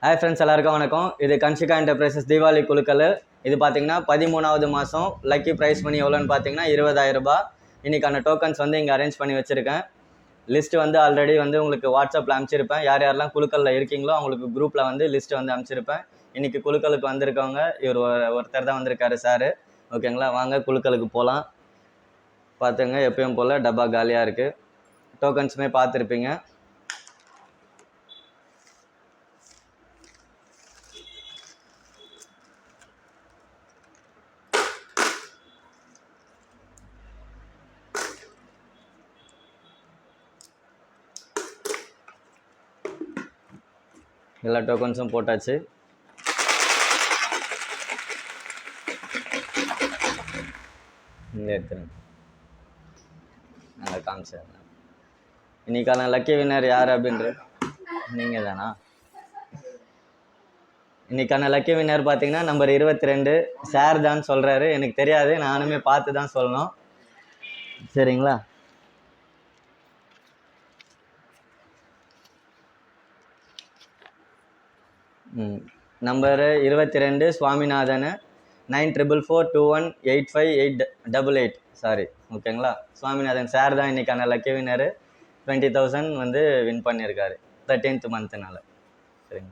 Hi friends, எல்லாருக்கும் வணக்கம். இது கன்ஷிகா என்டர்பிரைசஸ் தீபாவளி குழுக்கள். இது பார்த்தீங்கன்னா 13வது மாதம் லக்கி ப்ரைஸ் மணி எவ்வளோன்னு பார்த்தீங்கன்னா 20,000 ரூபாய். இன்றைக்கான டோக்கன்ஸ் வந்து இங்கே அரேஞ்ச் பண்ணி வச்சுருக்கேன். லிஸ்ட்டு வந்து ஆல்ரெடி வந்து உங்களுக்கு வாட்ஸ்அப்பில் அனுப்பிச்சிருப்பேன். யார் யாரெல்லாம் குழுக்களில் இருக்கீங்களோ அவங்களுக்கு குரூப்பில் வந்து லிஸ்ட்டு வந்து அனுப்பிச்சிருப்பேன். இன்றைக்கி குழுக்களுக்கு வந்திருக்கவங்க இவர் ஒருத்தர் தான் வந்திருக்காரு சார். ஓகேங்களா, வாங்க குழுக்களுக்கு போகலாம். பார்த்துங்க, எப்பயும் போல் டப்பா காலியாக இருக்குது. டோக்கன்ஸுமே பார்த்துருப்பீங்க. எல்லா டோக்கன்ஸும் போட்டாச்சு. இங்கே எடுத்துருங்க, நல்லா காமிச்சிடுங்க. இன்னைக்கான லக்கி வின்னர் யார் அப்படின்றது நீங்கள் தானா? இன்னைக்கான லக்கி வின்னர் பார்த்தீங்கன்னா நம்பர் 22 சார் தான் சொல்கிறாரு. எனக்கு தெரியாது, நானுமே பார்த்து தான் சொல்லணும். சரிங்களா? நம்பரு 22 சுவாமிநாதன் 9442185888. சாரி, ஓகேங்களா? சுவாமிநாதன் சார் தான் இன்னைக்கான லக்கி வின்னர். 20,000 வந்து வின் பண்ணியிருக்காரு 13th மந்த்னால. சரிங்களா?